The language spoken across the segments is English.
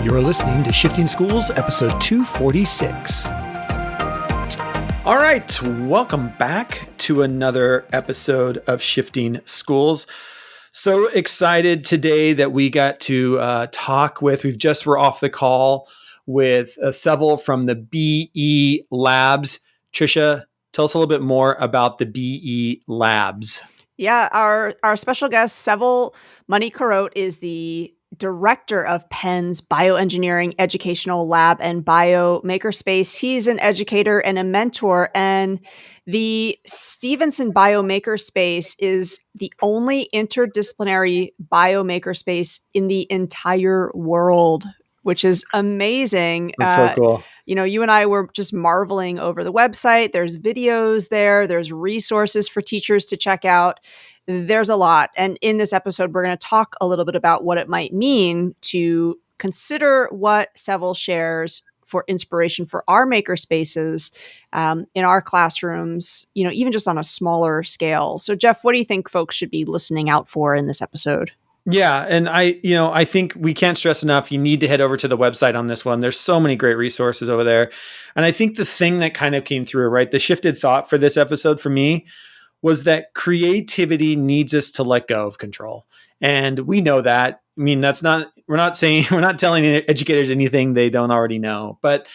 You're listening to Shifting Schools, episode 246. All right, welcome back to another episode of Shifting Schools. So excited today that we got to talk with, we're off the call with Sevile from the BE Labs. Trisha, tell us a little bit more about the BE Labs. Yeah, our special guest, Sevile Money-Carote, is the director of Penn's Bioengineering Educational Lab and Bio Makerspace. He's an educator and a mentor, and the Stevenson Bio Makerspace is the only interdisciplinary bio makerspace in the entire world, which is amazing. That's so cool. You and I were just marveling over the website. There's videos there. There's resources for teachers to check out. There's a lot. And in this episode, we're going to talk a little bit about what it might mean to consider what Sevile shares for inspiration for our makerspaces in our classrooms, even just on a smaller scale. So, Jeff, what do you think folks should be listening out for in this episode? Yeah. And I think we can't stress enough, you need to head over to the website on this one. There's so many great resources over there. And I think the thing that kind of came through, right, the shifted thought for this episode for me was that creativity needs us to let go of control. And we know that. I mean, we're not telling educators anything they don't already know, but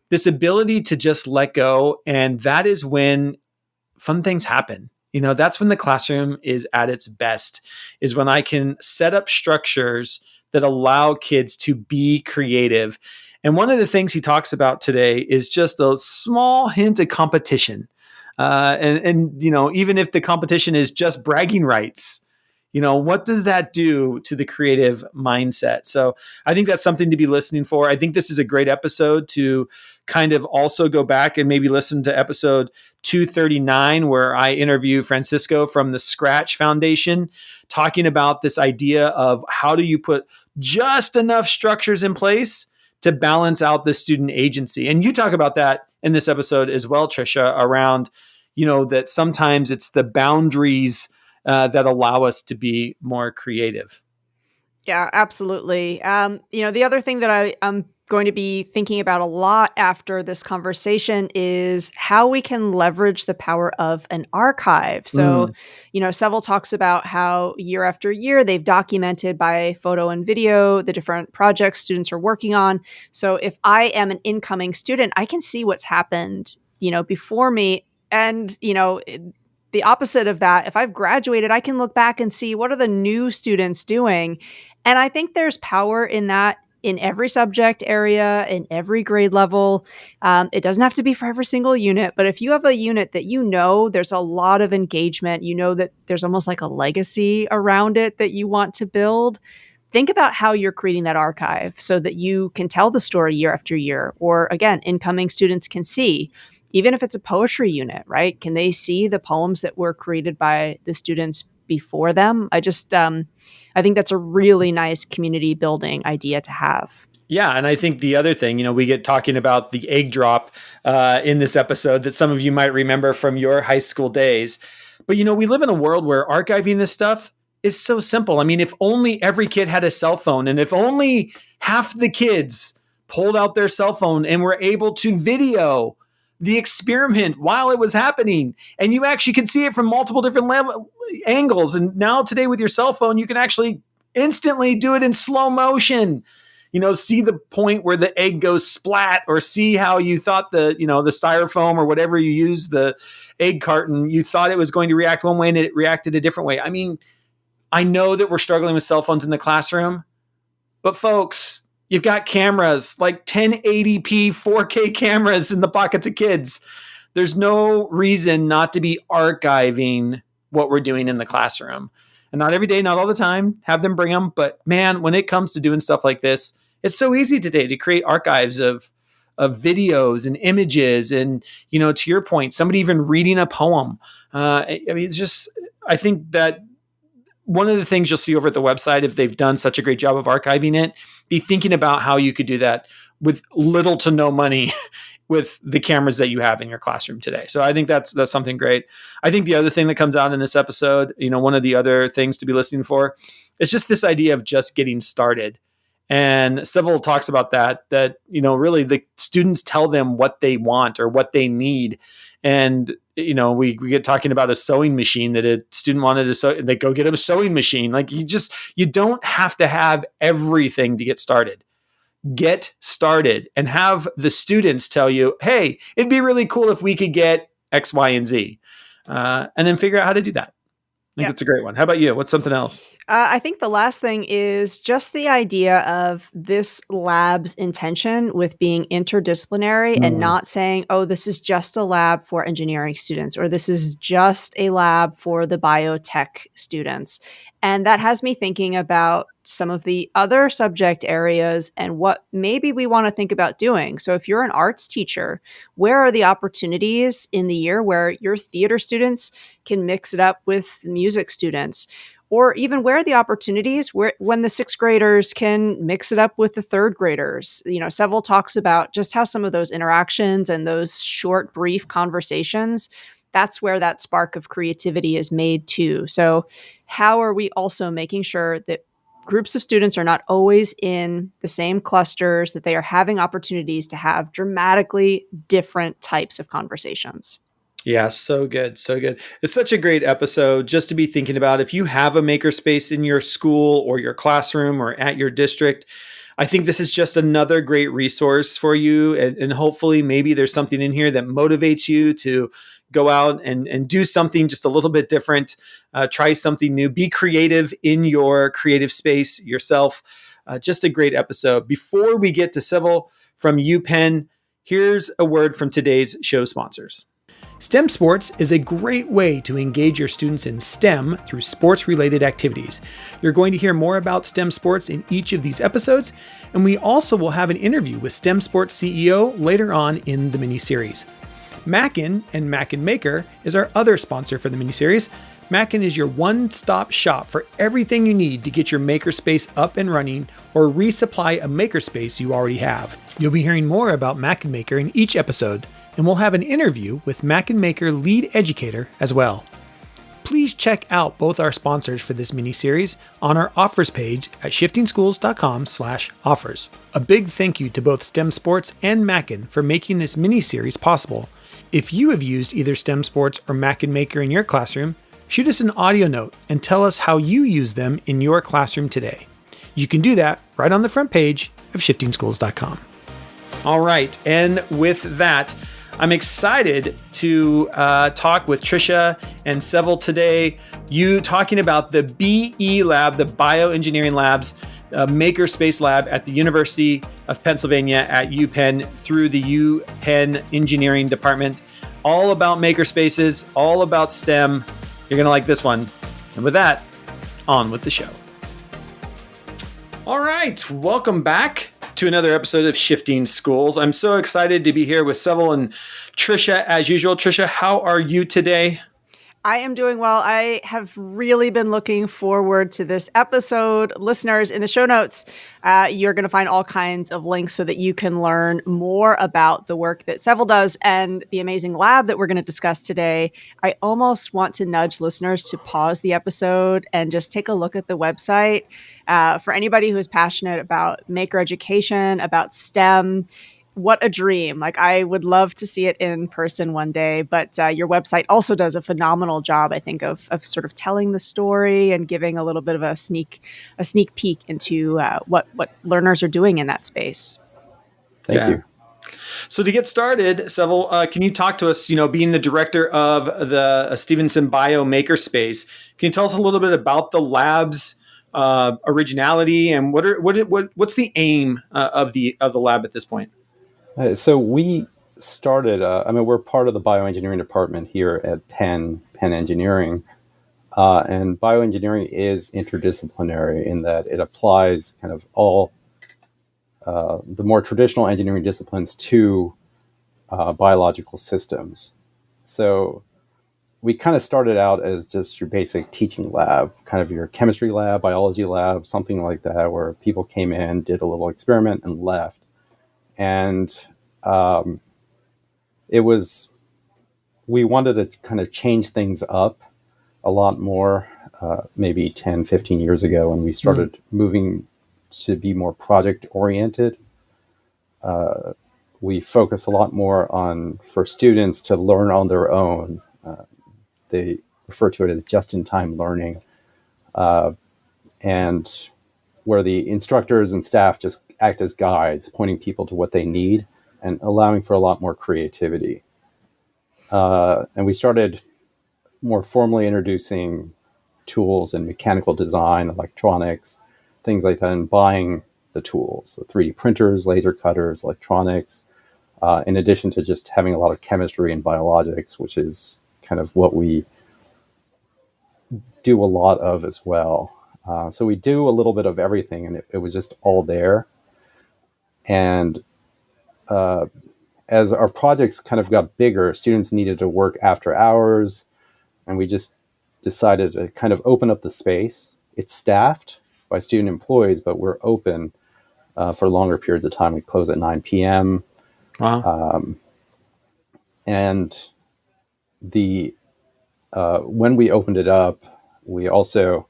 this ability to just let go. And that is when fun things happen. That's when the classroom is at its best, is when I can set up structures that allow kids to be creative. And one of the things he talks about today is just a small hint of competition. And even if the competition is just bragging rights, what does that do to the creative mindset? So I think that's something to be listening for. I think this is a great episode to kind of also go back and maybe listen to episode 239, where I interview Francisco from the Scratch Foundation, talking about this idea of how do you put just enough structures in place to balance out the student agency. And you talk about that in this episode as well, Trisha, around, that sometimes it's the boundaries that allow us to be more creative. Yeah, absolutely. The other thing that I'm going to be thinking about a lot after this conversation is how we can leverage the power of an archive. So, Sevile talks about how year after year they've documented by photo and video the different projects students are working on. So if I am an incoming student, I can see what's happened, before me. And, the opposite of that, if I've graduated, I can look back and see what are the new students doing. And I think there's power in that in every subject area, in every grade level. It doesn't have to be for every single unit, but if you have a unit that there's a lot of engagement, that there's almost like a legacy around it that you want to build, think about how you're creating that archive so that you can tell the story year after year, or again, incoming students can see. Even if it's a poetry unit, right? Can they see the poems that were created by the students before them? I think that's a really nice community building idea to have. Yeah. And I think the other thing, we get talking about the egg drop in this episode that some of you might remember from your high school days. But, we live in a world where archiving this stuff is so simple. I mean, if only every kid had a cell phone, and if only half the kids pulled out their cell phone and were able to video the experiment while it was happening, and you actually could see it from multiple different angles. And now today with your cell phone, you can actually instantly do it in slow motion, see the point where the egg goes splat, or see how you thought the styrofoam or whatever you use, the egg carton, you thought it was going to react one way and it reacted a different way. I mean, I know that we're struggling with cell phones in the classroom, but folks, you've got cameras, like 1080p 4K cameras in the pockets of kids. There's no reason not to be archiving what we're doing in the classroom. And not every day, not all the time, have them bring them. But man, when it comes to doing stuff like this, it's so easy today to create archives of videos and images. And, to your point, somebody even reading a poem. I think that one of the things you'll see over at the website, if they've done such a great job of archiving it, be thinking about how you could do that with little to no money with the cameras that you have in your classroom today. So I think that's something great. I think the other thing that comes out in this episode, one of the other things to be listening for, is just this idea of just getting started. And Seville talks about that, really the students tell them what they want or what they need. And, we get talking about a sewing machine that a student wanted to sew. They go get a sewing machine. Like you don't have to have everything to get started. Get started and have the students tell you, hey, it'd be really cool if we could get X, Y, and Z. And then figure out how to do that. I think it's a great one. How about you? What's something else? I think the last thing is just the idea of this lab's intention with being interdisciplinary and not saying, oh, this is just a lab for engineering students or this is just a lab for the biotech students. And that has me thinking about some of the other subject areas and what maybe we want to think about doing. So if you're an arts teacher, where are the opportunities in the year where your theater students can mix it up with music students? Or even where are the opportunities when the sixth graders can mix it up with the third graders? Seville talks about just how some of those interactions and those short, brief conversations, that's where that spark of creativity is made too. So how are we also making sure that groups of students are not always in the same clusters, that they are having opportunities to have dramatically different types of conversations? Yeah, so good. So good. It's such a great episode just to be thinking about. If you have a makerspace in your school or your classroom or at your district, I think this is just another great resource for you. And hopefully, maybe there's something in here that motivates you to go out and do something just a little bit different, try something new, be creative in your creative space yourself. Just a great episode. Before we get to Seville from UPenn, here's a word from today's show sponsors. STEM Sports is a great way to engage your students in STEM through sports-related activities. You're going to hear more about STEM Sports in each of these episodes, and we also will have an interview with STEM Sports CEO later on in the miniseries. Mackin and Mackin Maker is our other sponsor for the miniseries. Mackin is your one-stop shop for everything you need to get your makerspace up and running or resupply a makerspace you already have. You'll be hearing more about Mackin Maker in each episode, and we'll have an interview with Mackin Maker lead educator as well. Please check out both our sponsors for this mini-series on our offers page at shiftingschools.com/offers. A big thank you to both STEM Sports and Mackin for making this mini-series possible. If you have used either STEM Sports or Mackin Maker in your classroom, shoot us an audio note and tell us how you use them in your classroom today. You can do that right on the front page of shiftingschools.com. All right, and with that, I'm excited to talk with Trisha and Seville today. You talking about the BE Lab, the Bioengineering Labs, Makerspace Lab at the University of Pennsylvania at UPenn through the UPenn Engineering Department. All about makerspaces, all about STEM. You're going to like this one. And with that, on with the show. All right, welcome back to another episode of Shifting Schools. I'm so excited to be here with Seville and Trisha as usual. Trisha, how are you today? I am doing well. I have really been looking forward to this episode. Listeners, in the show notes, you're going to find all kinds of links so that you can learn more about the work that Seville does and the amazing lab that we're going to discuss today. I almost want to nudge listeners to pause the episode and just take a look at the website. For anybody who is passionate about maker education, about STEM, what a dream. Like, I would love to see it in person one day, but your website also does a phenomenal job, I think, of sort of telling the story and giving a little bit of a sneak peek into what learners are doing in that space. Thank you. So to get started, Seville, can you talk to us, being the director of the Stevenson Bio Makerspace, can you tell us a little bit about the lab's originality and what's the aim of the lab at this point? So we started, we're part of the bioengineering department here at Penn Engineering. And bioengineering is interdisciplinary in that it applies kind of all the more traditional engineering disciplines to biological systems. So we kind of started out as just your basic teaching lab, kind of your chemistry lab, biology lab, something like that, where people came in, did a little experiment, and left. And we wanted to kind of change things up a lot more, maybe 10, 15 years ago when we started moving to be more project oriented. We focus a lot more on for students to learn on their own. They refer to it as just-in-time learning, and where the instructors and staff just act as guides, pointing people to what they need and allowing for a lot more creativity. And we started more formally introducing tools in mechanical design, electronics, things like that, and buying the tools, the 3D printers, laser cutters, electronics, in addition to just having a lot of chemistry and biologics, which is kind of what we do a lot of as well. So we do a little bit of everything, and it was just all there. And as our projects kind of got bigger, students needed to work after hours, and we just decided to kind of open up the space. It's staffed by student employees, but we're open for longer periods of time. We close at 9 p.m. Wow. And the when we opened it up, we also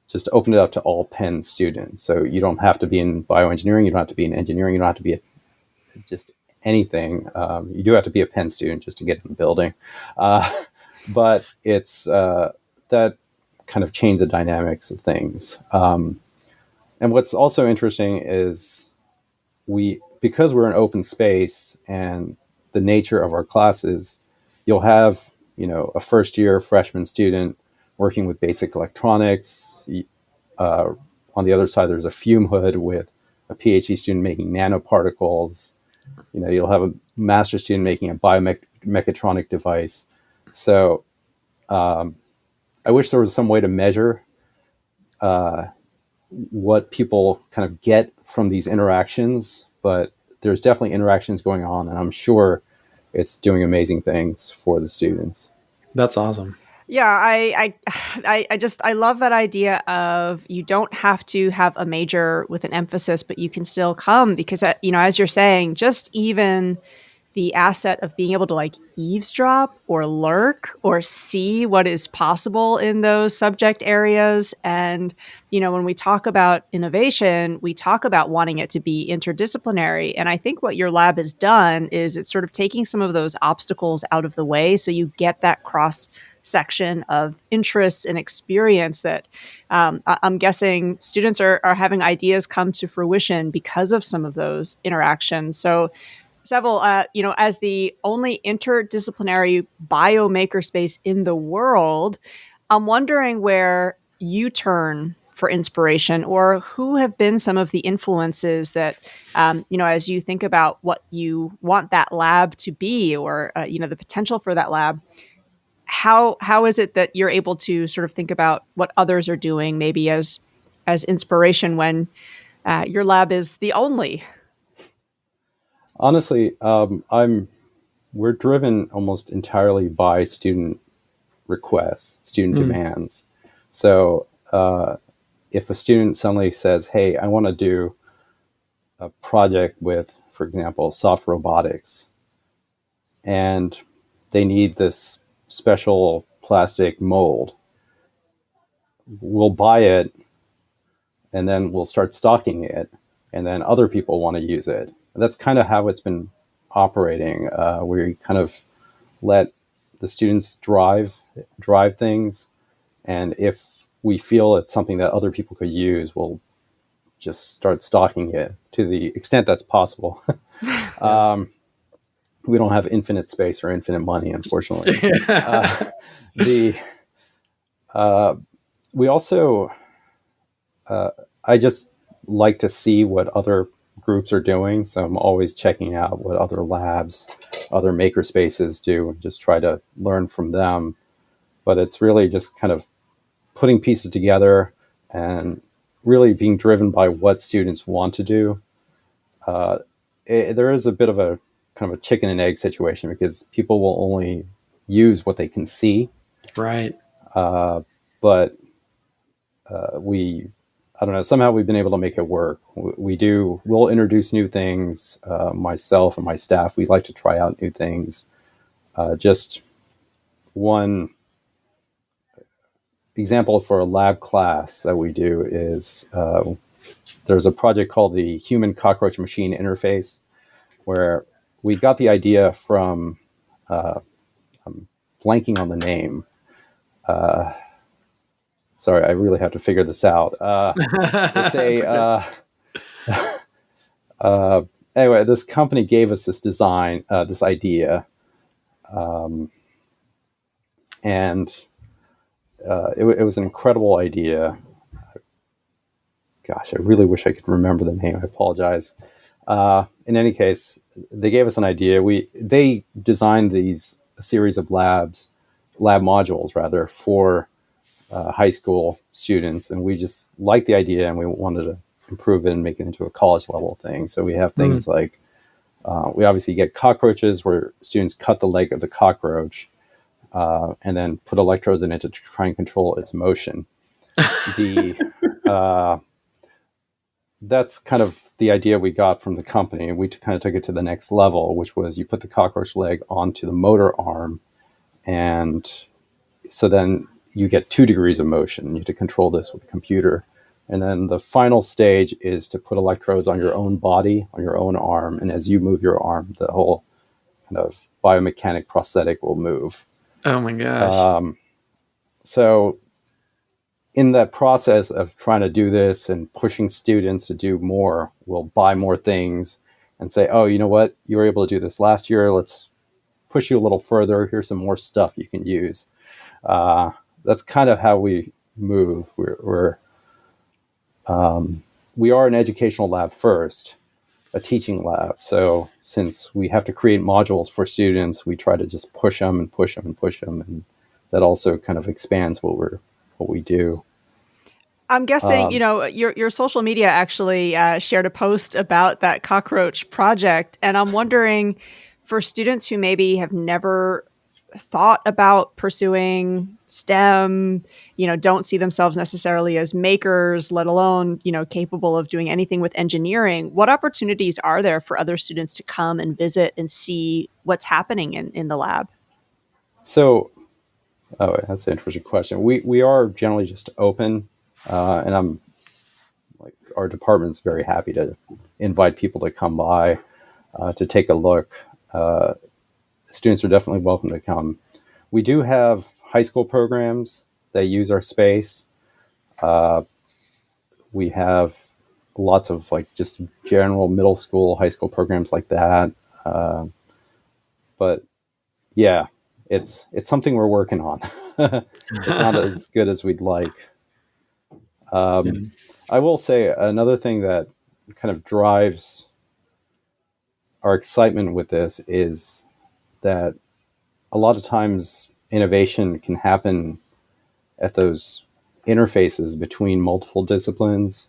just opened it up to all Penn students. So you don't have to be in bioengineering, you don't have to be in engineering, you don't have to be just anything. You do have to be a Penn student just to get in the building. But it's that kind of changed the dynamics of things. And what's also interesting is because we're an open space and the nature of our classes, you'll have, a first year freshman student working with basic electronics. On the other side, there's a fume hood with a PhD student making nanoparticles. You'll have a master student making a biomechatronic device. So I wish there was some way to measure what people kind of get from these interactions, but there's definitely interactions going on, and I'm sure it's doing amazing things for the students. That's awesome. Yeah, I love that idea of you don't have to have a major with an emphasis, but you can still come because, as you're saying, just even the asset of being able to like eavesdrop or lurk or see what is possible in those subject areas. And, when we talk about innovation, we talk about wanting it to be interdisciplinary. And I think what your lab has done is it's sort of taking some of those obstacles out of the way. So you get that cross section of interests and experience that I'm guessing students are having ideas come to fruition because of some of those interactions. So Seville, as the only interdisciplinary biomakerspace in the world, I'm wondering where you turn for inspiration, or who have been some of the influences that, as you think about what you want that lab to be, or the potential for that lab. How is it that you're able to sort of think about what others are doing, maybe as inspiration when your lab is the only? Honestly, we're driven almost entirely by student requests, student demands. So if a student suddenly says, "Hey, I want to do a project with, for example, soft robotics," and they need this special plastic mold, we'll buy it, and then we'll start stocking it, and then other people want to use it. And that's kind of how it's been operating. We kind of let the students drive things, and if we feel it's something that other people could use, we'll just start stocking it to the extent that's possible. We don't have infinite space or infinite money, unfortunately. We also, I just like to see what other groups are doing. So I'm always checking out what other labs, other makerspaces do, and just try to learn from them. But it's really just kind of putting pieces together and really being driven by what students want to do. There is a bit of a kind of a chicken and egg situation because people will only use what they can see. Right. But I don't know, somehow we've been able to make it work. We'll introduce new things. Myself and my staff, we like to try out new things. Just one example for a lab class that we do is there's a project called the Human Cockroach Machine Interface, where we got the idea from, I'm blanking on the name. Sorry, I really have to figure this out. It's a, anyway, this company gave us this design, this idea, and it was an incredible idea. Gosh, I really wish I could remember the name. I apologize. In any case, they gave us an idea. They designed a series of lab modules rather, for high school students, and we just liked the idea, and we wanted to improve it and make it into a college level thing. So we have things like, we obviously get cockroaches, where students cut the leg of the cockroach and then put electrodes in it to try and control its motion. That's kind of the idea we got from the company. We kind of took it to the next level, which was you put the cockroach leg onto the motor arm, and so then you get 2 degrees of motion. You have to control this with a computer. And then the final stage is to put electrodes on your own body, on your own arm. And as you move your arm, the whole kind of biomechanic prosthetic will move. Oh my gosh. So in that process of trying to do this and pushing students to do more, we'll buy more things and say, oh, you know what? You were able to do this last year. Let's push you a little further. Here's some more stuff you can use. That's kind of how we move. We are an educational lab first, a teaching lab. So since we have to create modules for students, we try to just push them and push them and push them. And that also kind of expands what we do. I'm guessing, your social media actually shared a post about that cockroach project. And I'm wondering, for students who maybe have never thought about pursuing STEM, don't see themselves necessarily as makers, let alone, capable of doing anything with engineering, what opportunities are there for other students to come and visit and see what's happening in the lab? So, that's an interesting question. We are generally just open, and I'm like, our department's very happy to invite people to come by to take a look. Students are definitely welcome to come. We do have high school programs that use our space. We have lots of just general middle school, high school programs like that. But yeah, it's something we're working on. It's not as good as we'd like. I will say another thing that kind of drives our excitement with this is that a lot of times innovation can happen at those interfaces between multiple disciplines.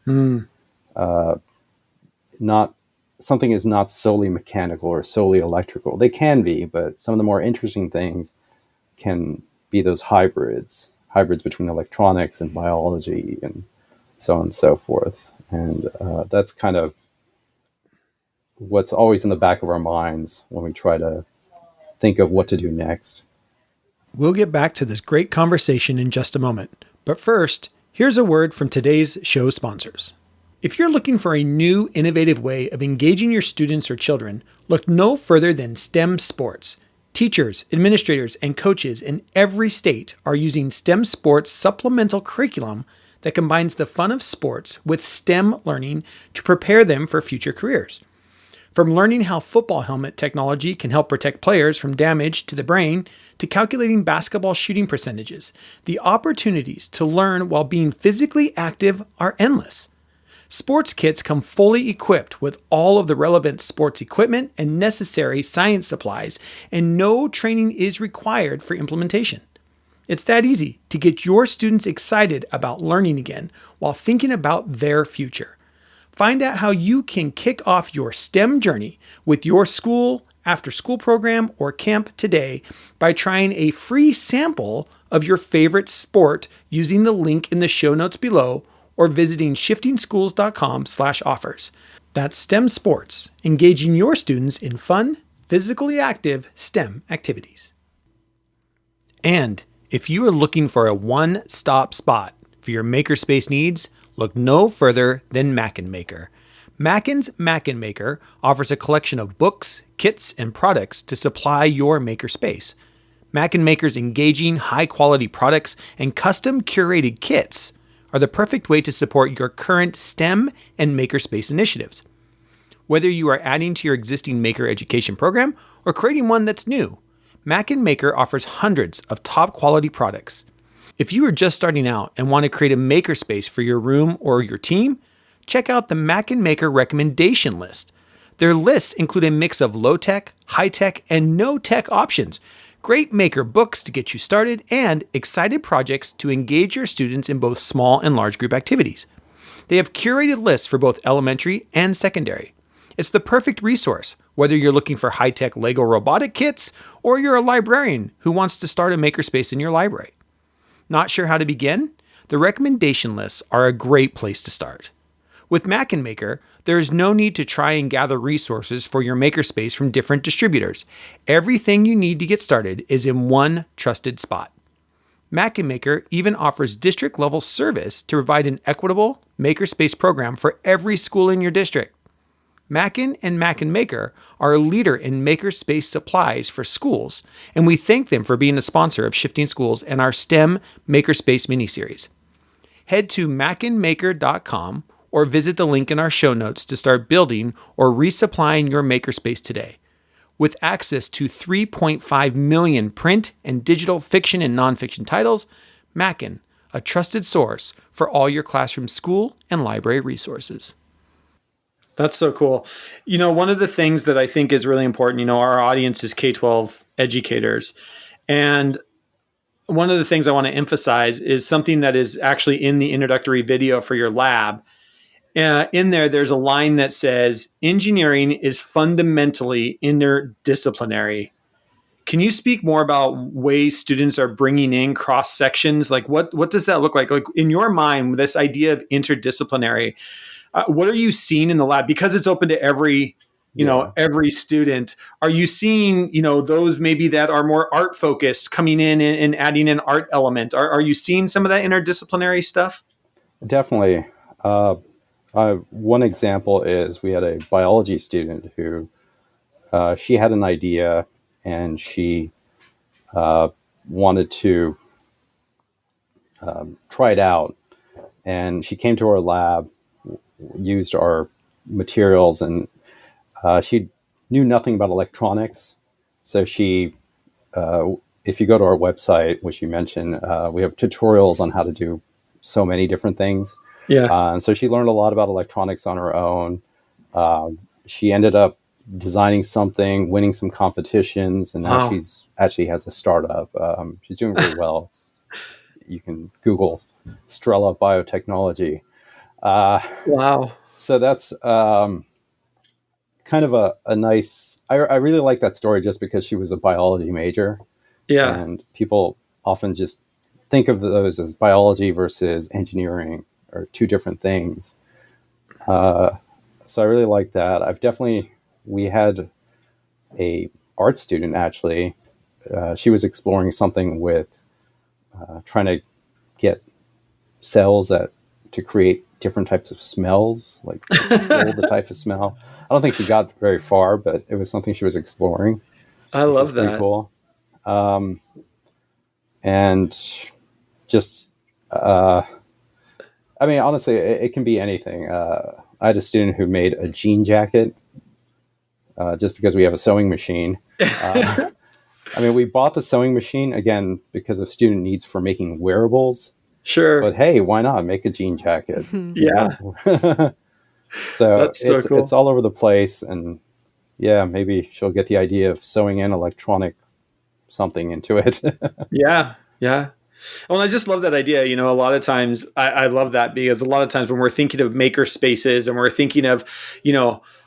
Not something is not solely mechanical or solely electrical. They can be, but some of the more interesting things can be those hybrids between electronics and biology and so on and so forth. And that's kind of what's always in the back of our minds when we try to think of what to do next. We'll get back to this great conversation in just a moment. But first, here's a word from today's show sponsors. If you're looking for a new, innovative way of engaging your students or children, look no further than STEM Sports. Teachers, administrators, and coaches in every state are using STEM Sports supplemental curriculum that combines the fun of sports with STEM learning to prepare them for future careers. From learning how football helmet technology can help protect players from damage to the brain, to calculating basketball shooting percentages, the opportunities to learn while being physically active are endless. Sports kits come fully equipped with all of the relevant sports equipment and necessary science supplies, and no training is required for implementation. It's that easy to get your students excited about learning again while thinking about their future. Find out how you can kick off your STEM journey with your school, after-school program, or camp today by trying a free sample of your favorite sport using the link in the show notes below or visiting shiftingschools.com/offers. That's STEM Sports, engaging your students in fun, physically active STEM activities. And if you are looking for a one-stop spot for your Makerspace needs, Look no further than Mackin Maker. Mackin's Mackin Maker offers a collection of books, kits, and products to supply your makerspace. Mackin Maker's engaging, high-quality products and custom curated kits are the perfect way to support your current STEM and makerspace initiatives. Whether you are adding to your existing maker education program or creating one that's new, Mackin Maker offers hundreds of top-quality products. If you are just starting out and want to create a makerspace for your room or your team, check out the Mackin Maker recommendation list. Their lists include a mix of low-tech, high-tech, and no-tech options, great maker books to get you started, and excited projects to engage your students in both small and large group activities. They have curated lists for both elementary and secondary. It's the perfect resource, whether you're looking for high-tech Lego robotic kits or you're a librarian who wants to start a makerspace in your library. Not sure how to begin? The recommendation lists are a great place to start. With Mackin Maker, there is no need to try and gather resources for your makerspace from different distributors. Everything you need to get started is in one trusted spot. Mackin Maker even offers district-level service to provide an equitable makerspace program for every school in your district. Mackin and Mackin Maker are a leader in makerspace supplies for schools, and we thank them for being a sponsor of Shifting Schools and our STEM Makerspace miniseries. Head to mackinmaker.com or visit the link in our show notes to start building or resupplying your makerspace today. With access to 3.5 million print and digital fiction and nonfiction titles, Mackin, a trusted source for all your classroom, school, and library resources. That's so cool. One of the things that I think is really important, our audience is K-12 educators. And one of the things I want to emphasize is something that is actually in the introductory video for your lab. In there, there's a line that says, engineering is fundamentally interdisciplinary. Can you speak more about ways students are bringing in cross sections? Like what does that look like? Like in your mind, this idea of interdisciplinary, what are you seeing in the lab? Because it's open to every student. Are you seeing, those maybe that are more art focused coming in and adding an art element? Are you seeing some of that interdisciplinary stuff? Definitely. One example is we had a biology student who she had an idea and she wanted to try it out. And she came to our lab, used our materials, and she knew nothing about electronics. So she, if you go to our website, which you mentioned, we have tutorials on how to do so many different things. Yeah. And so she learned a lot about electronics on her own. She ended up designing something, winning some competitions, and now she's actually has a startup. She's doing really well. You can Google Strela Biotechnology. Wow. So that's kind of a nice, I really like that story just because she was a biology major. Yeah. And people often just think of those as biology versus engineering or two different things. So I really like that. We had a art student actually. She was exploring something with trying to get cells to create different types of smells, like the type of smell. I don't think she got very far, but it was something she was exploring. I love that. Pretty cool. And just, honestly, it can be anything. I had a student who made a jean jacket just because we have a sewing machine. We bought the sewing machine, again, because of student needs for making wearables. Sure. But hey, why not make a jean jacket? Yeah. So That's so cool. It's all over the place. And yeah, maybe she'll get the idea of sewing in electronic something into it. Yeah. Yeah. Well, I just love that idea. A lot of times I love that because a lot of times when we're thinking of maker spaces and we're thinking of,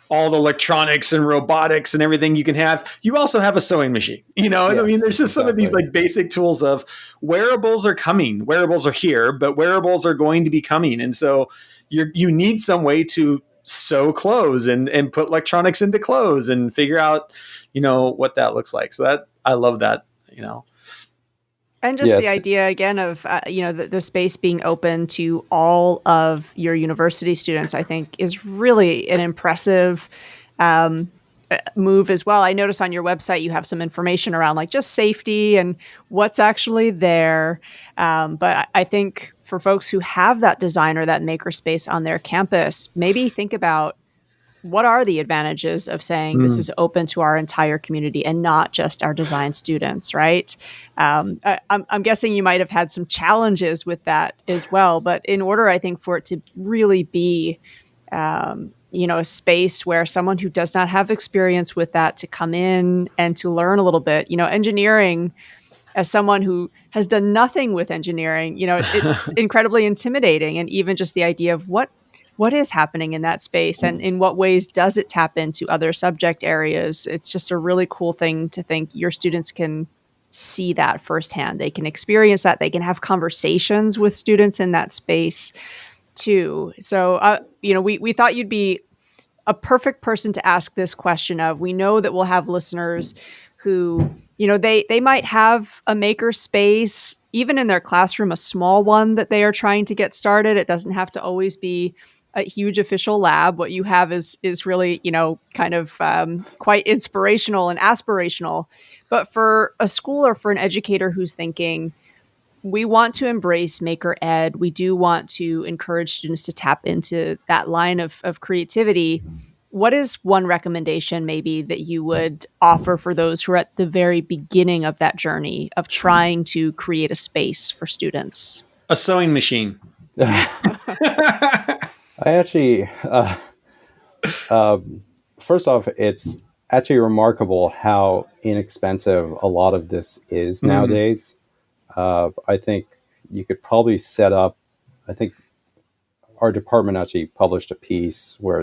all the electronics and robotics and everything you can have, you also have a sewing machine, Yes, there's just some of these like basic tools of wearables are coming, wearables are here, but wearables are going to be coming. And so you need some way to sew clothes and put electronics into clothes and figure out, what that looks like. So that I love that, And just Yeah, the idea again of the space being open to all of your university students, I think, is really an impressive um, move as well. I notice on your website you have some information around like just safety and what's actually there. But I think for folks who have that design or that makerspace on their campus, maybe think about what are the advantages of saying this Mm. is open to our entire community and not just our design students, right? I'm guessing you might have had some challenges with that as well, but in order, I think, for it to really be, a space where someone who does not have experience with that to come in and to learn a little bit, engineering as someone who has done nothing with engineering, it's incredibly intimidating. And even just the idea of what is happening in that space and in what ways does it tap into other subject areas, it's just a really cool thing to think your students can see that firsthand. They can experience that. They can have conversations with students in that space too. So, we thought you'd be a perfect person to ask this question of. We know that we'll have listeners who, they might have a maker space, even in their classroom, a small one that they are trying to get started. It doesn't have to always be a huge official lab. What you have is really, kind of quite inspirational and aspirational. But for a school or for an educator who's thinking, we want to embrace maker ed. We do want to encourage students to tap into that line of creativity. What is one recommendation maybe that you would offer for those who are at the very beginning of that journey of trying to create a space for students? A sewing machine. I actually, first off, it's actually remarkable how inexpensive a lot of this is nowadays. I think you could probably set up, I think our department actually published a piece where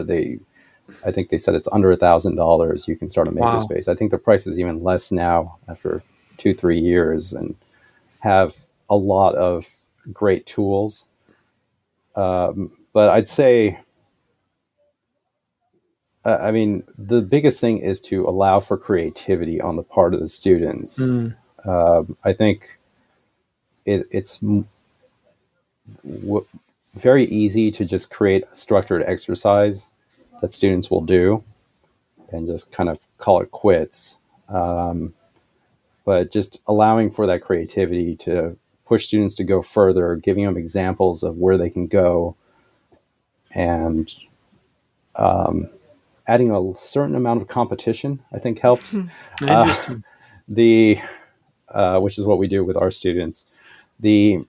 I think they said it's under $1,000. You can start a Wow. makerspace. I think the price is even less now after 2-3 years, and have a lot of great tools. But I'd say, I mean, the biggest thing is to allow for creativity on the part of the students. I think it's very easy to just create a structured exercise that students will do and just kind of call it quits. But just allowing for that creativity to push students to go further, giving them examples of where they can go, and adding a certain amount of competition, I think helps. Interesting. Which is what we do with our students. I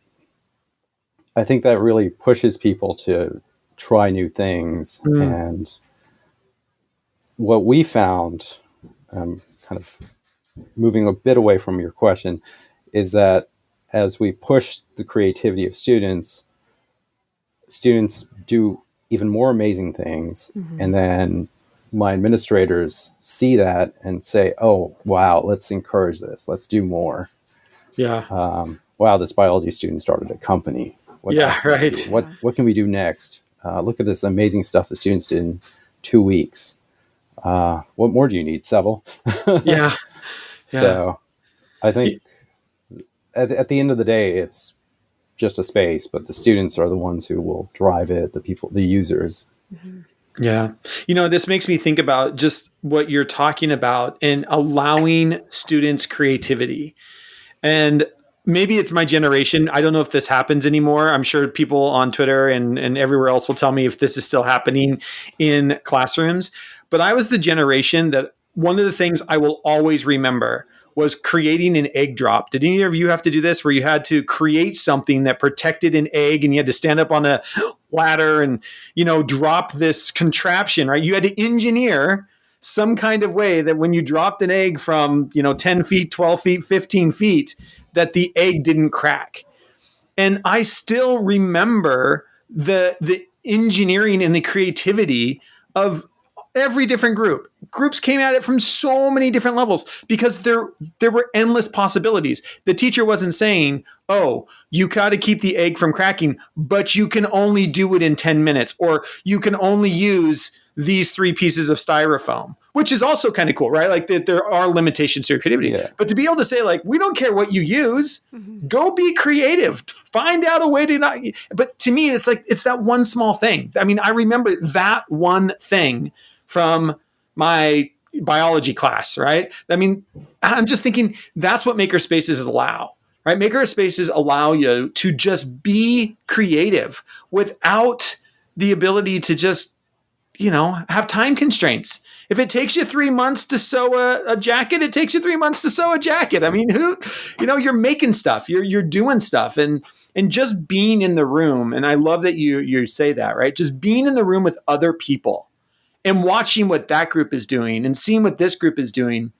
think that really pushes people to try new things. And what we found, kind of moving a bit away from your question, is that as we push the creativity of students do even more amazing things. And then my administrators see that and say, oh, wow, let's encourage this. Let's do more. Yeah. Wow, this biology student started a company. What Yeah, else can we right. do? What can we do next? Look at this amazing stuff the students did in 2 weeks. What more do you need, Seville? Yeah. So I think at the end of the day, it's just a space, but the students are the ones who will drive it, the users. Yeah. This makes me think about just what you're talking about and allowing students creativity. And maybe it's my generation. I don't know if this happens anymore. I'm sure people on Twitter and everywhere else will tell me if this is still happening in classrooms. But I was the generation that one of the things I will always remember was creating an egg drop. Did any of you have to do this where you had to create something that protected an egg and you had to stand up on a ladder and, drop this contraption, right? You had to engineer some kind of way that when you dropped an egg from, 10 feet, 12 feet, 15 feet, that the egg didn't crack. And I still remember the engineering and the creativity of every different group. Groups came at it from so many different levels because there were endless possibilities. The teacher wasn't saying, oh, you got to keep the egg from cracking, but you can only do it in 10 minutes, or you can only use these 3 pieces of styrofoam. which is also kind of cool, right? Like that there are limitations to your creativity. Yeah. But to be able to say, like, we don't care what you use, go be creative, find out a way to not. But to me, it's like, it's that one small thing. I mean, I remember that one thing from my biology class, right? I mean, I'm just thinking that's what makerspaces allow, right? Makerspaces allow you to just be creative without the ability to just, have time constraints. If it takes you 3 months to sew a jacket, it takes you 3 months to sew a jacket. I mean, you're making stuff, you're doing stuff, and just being in the room. And I love that you say that, right? Just being in the room with other people and watching what that group is doing and seeing what this group is doing.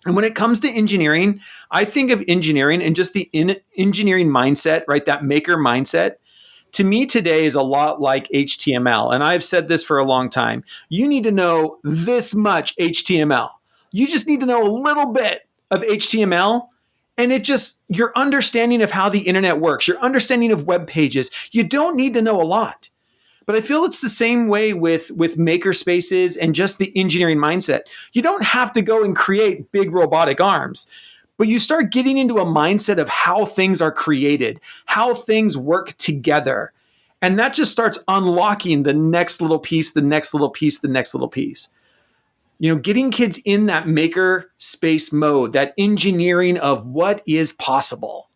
And when it comes to engineering, I think of engineering and just the engineering mindset, right? That maker mindset. To me today is a lot like HTML. And I've said this for a long time. You need to know this much HTML. You just need to know a little bit of HTML. And your understanding of how the internet works, your understanding of web pages, you don't need to know a lot. But I feel it's the same way with makerspaces and just the engineering mindset. You don't have to go and create big robotic arms. But you start getting into a mindset of how things are created, how things work together. And that just starts unlocking the next little piece, the next little piece, the next little piece. Getting kids in that maker space mode, that engineering of what is possible,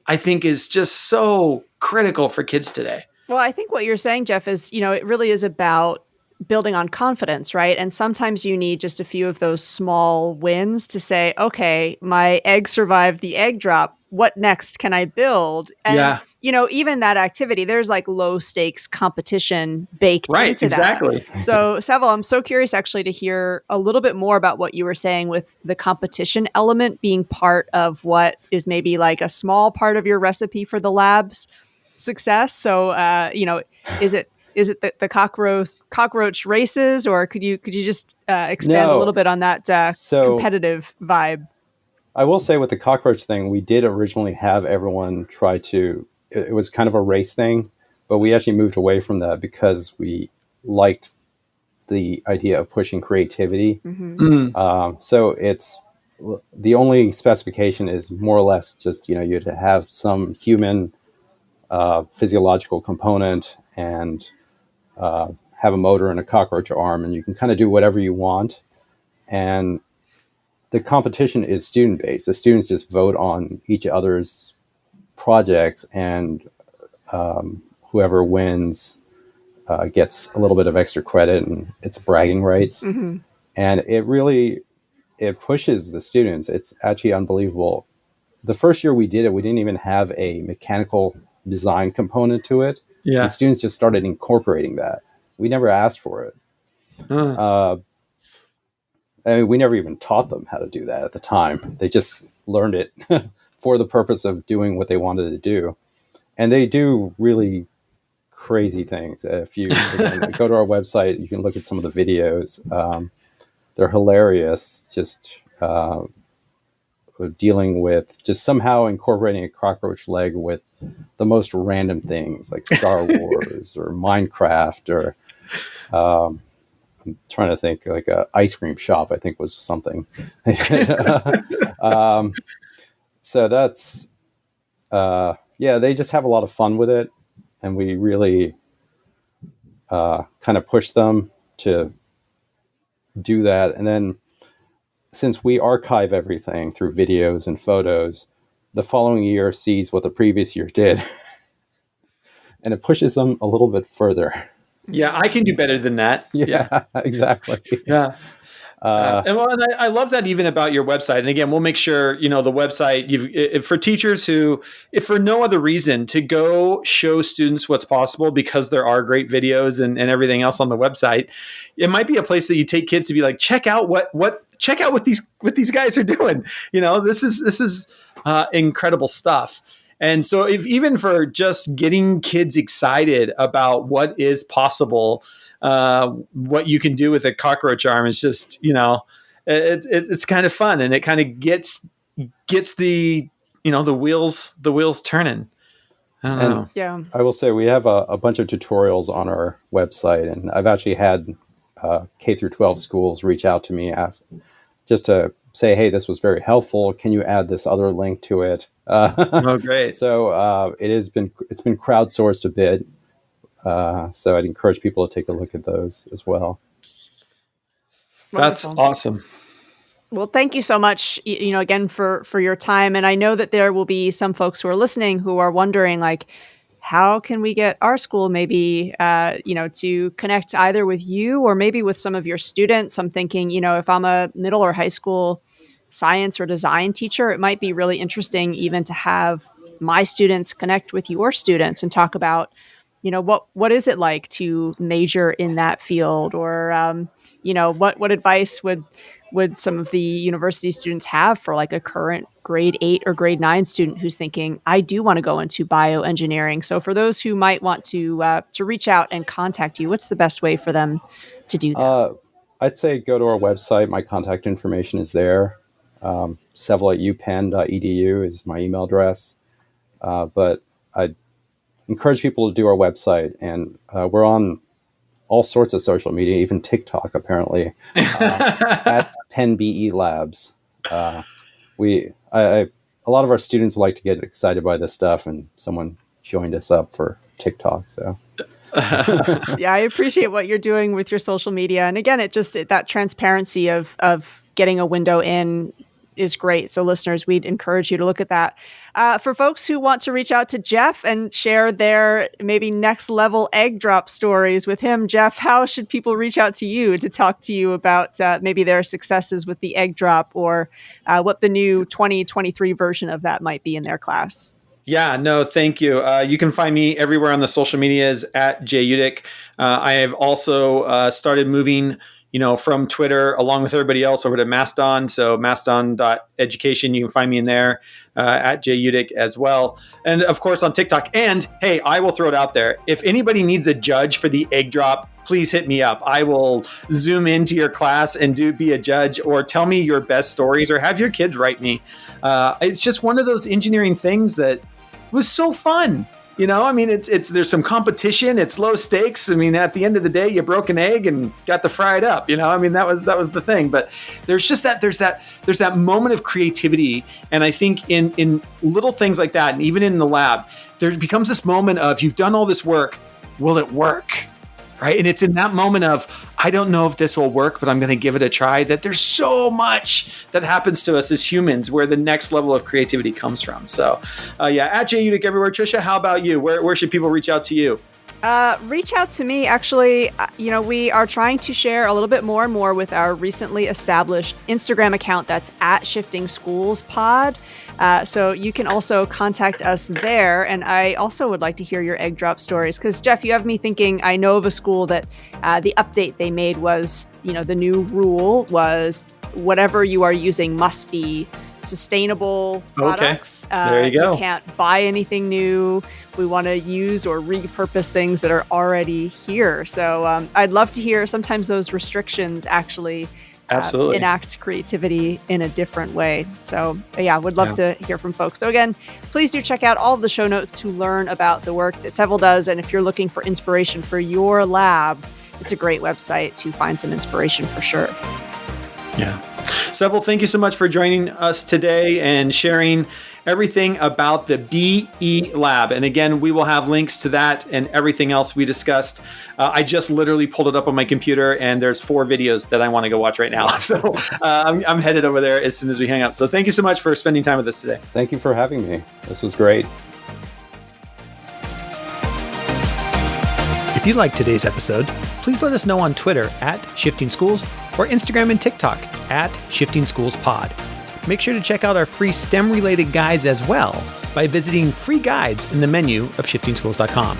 I think is just so critical for kids today. Well, I think what you're saying, Jeff, is, it really is about building on confidence, right? And sometimes you need just a few of those small wins to say, okay, my egg survived the egg drop. What next can I build? And, even that activity, there's like low stakes competition baked into exactly. that. So, Seville, I'm so curious actually to hear a little bit more about what you were saying with the competition element being part of what is maybe like a small part of your recipe for the lab's success. So, is it the cockroach races, or could you just expand a little bit on that competitive vibe? I will say with the cockroach thing, we did originally have everyone try to. It was kind of a race thing, but we actually moved away from that because we liked the idea of pushing creativity. So it's the only specification is more or less just you to have some human physiological component and have a motor and a cockroach arm, and you can kind of do whatever you want. And the competition is student based. The students just vote on each other's projects, and whoever wins gets a little bit of extra credit, and it's bragging rights. And it pushes the students. It's actually unbelievable. The first year we did it, we didn't even have a mechanical design component to it. Yeah. And students just started incorporating that. We never asked for it. We never even taught them how to do that at the time. They just learned it for the purpose of doing what they wanted to do. And they do really crazy things. If you go to our website, you can look at some of the videos. They're hilarious. Just dealing with just somehow incorporating a cockroach leg with the most random things like Star Wars or Minecraft or I'm trying to think, like a ice cream shop, I think was something. So that's they just have a lot of fun with it, and we really kind of push them to do that. And then since we archive everything through videos and photos, the following year sees what the previous year did. And it pushes them a little bit further. Yeah, I can do better than that. Yeah. Exactly. Yeah. And I love that even about your website. And again, we'll make sure, the website for teachers who, if for no other reason, to go show students what's possible because there are great videos and everything else on the website. It might be a place that you take kids to be like, check out what these guys are doing. This is incredible stuff. And so if even for just getting kids excited about what is possible, what you can do with a cockroach arm is just, it's kind of fun, and it kind of gets the wheels turning. I don't know. Yeah. I will say we have a bunch of tutorials on our website, and I've actually had K through 12 schools reach out to me, ask just to say, hey, this was very helpful. Can you add this other link to it? Oh, great. So it's been crowdsourced a bit. So I'd encourage people to take a look at those as well. That's Wonderful. awesome. Well, thank you so much, again, for your time. And I know that there will be some folks who are listening who are wondering, like, how can we get our school maybe, to connect either with you or maybe with some of your students? I'm thinking, if I'm a middle or high school science or design teacher, it might be really interesting even to have my students connect with your students and talk about, what is it like to major in that field, or what advice would some of the university students have for like a current grade 8 or grade 9 student who's thinking, I do want to go into bioengineering. So for those who might want to reach out and contact you, what's the best way for them to do that? I'd say go to our website. My contact information is there. Sevile@upenn.edu is my email address. But I encourage people to do our website, and we're on all sorts of social media, even TikTok, apparently, at Penn BE Labs. A lot of our students like to get excited by this stuff, and someone joined us up for TikTok. So, yeah, I appreciate what you're doing with your social media, and again, that transparency of getting a window in is great. So listeners, we'd encourage you to look at that. For folks who want to reach out to Jeff and share their maybe next level egg drop stories with him, Jeff, how should people reach out to you to talk to you about maybe their successes with the egg drop, or what the new 2023 version of that might be in their class? Yeah, no, thank you. You can find me everywhere on the social medias at JUdick. I have also started moving from Twitter along with everybody else over to Mastodon. So mastodon.education, you can find me in there at JUdick as well. And of course on TikTok. And hey, I will throw it out there. If anybody needs a judge for the egg drop, please hit me up. I will zoom into your class and be a judge, or tell me your best stories, or have your kids write me. It's just one of those engineering things that was so fun. It's there's some competition. It's low stakes. At the end of the day, you broke an egg and got to fry it up. That was the thing. But there's just there's that moment of creativity, and I think in little things like that, and even in the lab, there becomes this moment of, you've done all this work. Will it work? Right? And it's in that moment of, I don't know if this will work, but I'm going to give it a try, that there's so much that happens to us as humans where the next level of creativity comes from. So at JUdick everywhere. Trisha, how about you? Where should people reach out to you? Reach out to me. Actually, we are trying to share a little bit more and more with our recently established Instagram account that's at Shifting Schools Pod. So you can also contact us there. And I also would like to hear your egg drop stories, because Jeff, you have me thinking, I know of a school that the update they made was, the new rule was whatever you are using must be sustainable products. Okay. There you go. You can't buy anything new. We want to use or repurpose things that are already here. So I'd love to hear sometimes those restrictions actually absolutely enact creativity in a different way. So would love to hear from folks. So again, please do check out all of the show notes to learn about the work that Seville does. And if you're looking for inspiration for your lab, it's a great website to find some inspiration for sure. Yeah. Seville, thank you so much for joining us today and sharing everything about the BE Lab. And again, we will have links to that and everything else we discussed. I just literally pulled it up on my computer, and there's 4 videos that I want to go watch right now. So I'm headed over there as soon as we hang up. So thank you so much for spending time with us today. Thank you for having me. This was great. If you liked today's episode, please let us know on Twitter at Shifting Schools, or Instagram and TikTok at Shifting Schools Pod. Make sure to check out our free STEM-related guides as well by visiting free guides in the menu of shiftingschools.com.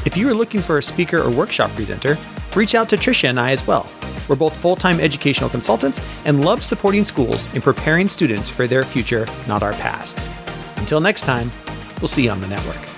If you are looking for a speaker or workshop presenter, reach out to Trisha and I as well. We're both full-time educational consultants and love supporting schools in preparing students for their future, not our past. Until next time, we'll see you on the network.